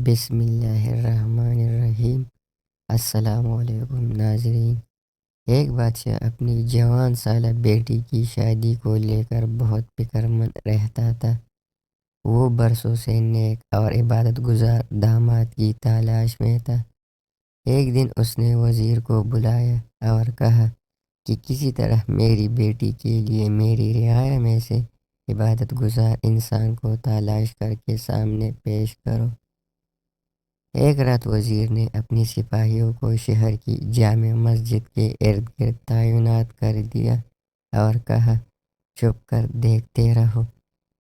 بسم اللہ الرحمن الرحیم۔ السلام علیکم ناظرین۔ ایک بادشاہ اپنی جوان سالہ بیٹی کی شادی کو لے کر بہت فکر مند رہتا تھا۔ وہ برسوں سے نیک اور عبادت گزار داماد کی تلاش میں تھا۔ ایک دن اس نے وزیر کو بلایا اور کہا کہ کسی طرح میری بیٹی کے لیے میری رعایا میں سے عبادت گزار انسان کو تلاش کر کے سامنے پیش کرو۔ ایک رات وزیر نے اپنی سپاہیوں کو شہر کی جامع مسجد کے ارد گرد تعینات کر دیا اور کہا، چھپ کر دیکھتے رہو۔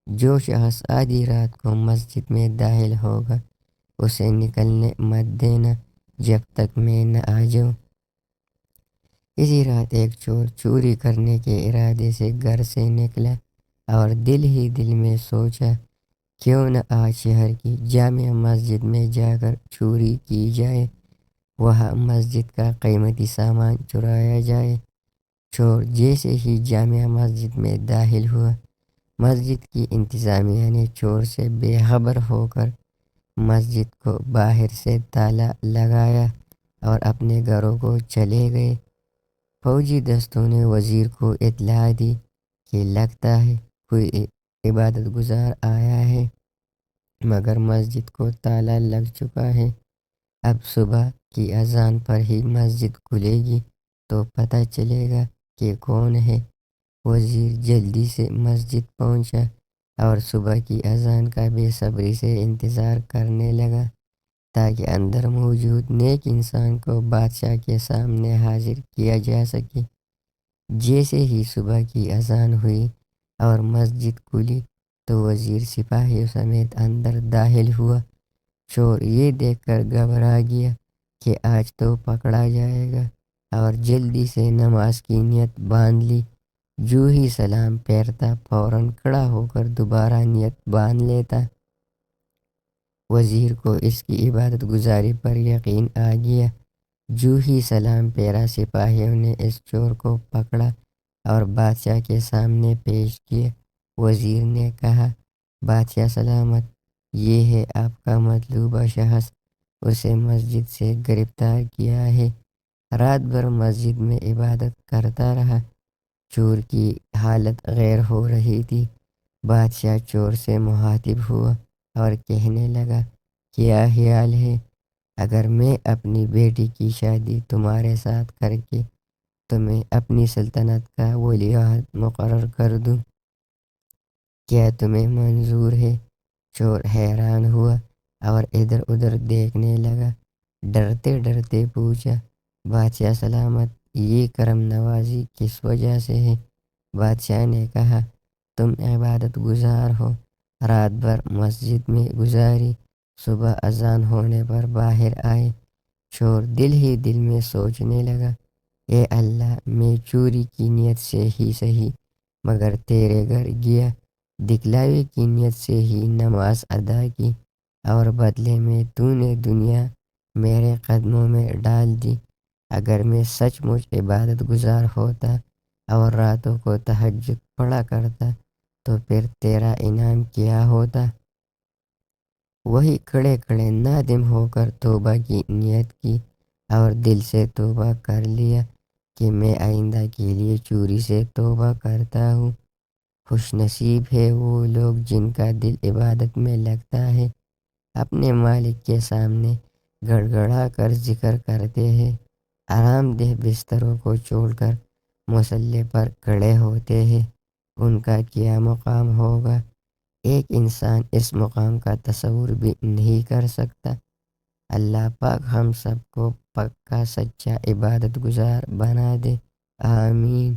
جو شخص آدھی رات کو مسجد میں داخل ہوگا اسے نکلنے مت دینا جب تک میں نہ آ جاؤں۔ اسی رات ایک چور چوری کرنے کے ارادے سے گھر سے نکلا اور دل ہی دل میں سوچا، کیوں نہ آج شہر کی جامع مسجد میں جا کر چوری کی جائے، وہاں مسجد کا قیمتی سامان چرایا جائے۔ چور جیسے ہی جامع مسجد میں داخل ہوا، مسجد کی انتظامیہ نے چور سے بے خبر ہو کر مسجد کو باہر سے تالا لگایا اور اپنے گھروں کو چلے گئے۔ فوجی دستوں نے وزیر کو اطلاع دی کہ لگتا ہے کوئی عبادت گزار آیا ہے، مگر مسجد کو تالا لگ چکا ہے۔ اب صبح کی اذان پر ہی مسجد کھلے گی تو پتہ چلے گا کہ کون ہے۔ وزیر جلدی سے مسجد پہنچا اور صبح کی اذان کا بے صبری سے انتظار کرنے لگا تاکہ اندر موجود نیک انسان کو بادشاہ کے سامنے حاضر کیا جا سکے۔ جیسے ہی صبح کی اذان ہوئی اور مسجد کھلی تو وزیر سپاہیوں سمیت اندر داخل ہوا۔ چور یہ دیکھ کر گھبرا گیا کہ آج تو پکڑا جائے گا اور جلدی سے نماز کی نیت باندھ لی۔ جو ہی سلام پھیرتا فوراً کھڑا ہو کر دوبارہ نیت باندھ لیتا۔ وزیر کو اس کی عبادت گزاری پر یقین آ گیا۔ جو ہی سلام پھیرا سپاہیوں نے اس چور کو پکڑا اور بادشاہ کے سامنے پیش کیا۔ وزیر نے کہا، بادشاہ سلامت، یہ ہے آپ کا مطلوبہ شخص، اسے مسجد سے گرفتار کیا ہے۔ رات بھر مسجد میں عبادت کرتا رہا۔ چور کی حالت غیر ہو رہی تھی۔ بادشاہ چور سے مخاطب ہوا اور کہنے لگا، کیا خیال ہے اگر میں اپنی بیٹی کی شادی تمہارے ساتھ کر کے تمہیں اپنی سلطنت کا ولی عہد مقرر کر دوں؟ کیا تمہیں منظور ہے؟ چور حیران ہوا اور ادھر ادھر دیکھنے لگا۔ ڈرتے ڈرتے پوچھا، بادشاہ سلامت، یہ کرم نوازی کس وجہ سے ہے؟ بادشاہ نے کہا، تم عبادت گزار ہو، رات بھر مسجد میں گزاری، صبح اذان ہونے پر باہر آئے۔ چور دل ہی دل میں سوچنے لگا، اے اللہ، میں چوری کی نیت سے ہی صحیح مگر تیرے گھر گیا، دکھلاوے کی نیت سے ہی نماز ادا کی اور بدلے میں تو نے دنیا میرے قدموں میں ڈال دی۔ اگر میں سچ مچ عبادت گزار ہوتا اور راتوں کو تہجد پڑھا کرتا تو پھر تیرا انعام کیا ہوتا؟ وہی کھڑے کھڑے نادم ہو کر توبہ کی نیت کی اور دل سے توبہ کر لیا کہ میں آئندہ کے لیے چوری سے توبہ کرتا ہوں۔ خوش نصیب ہے وہ لوگ جن کا دل عبادت میں لگتا ہے، اپنے مالک کے سامنے گڑ گڑا کر ذکر کرتے ہیں، آرام دہ بستروں کو چھوڑ کر مصلی پر کھڑے ہوتے ہیں۔ ان کا کیا مقام ہوگا، ایک انسان اس مقام کا تصور بھی نہیں کر سکتا۔ اللہ پاک ہم سب کو پکا سچا عبادت گزار بنا دے، آمین۔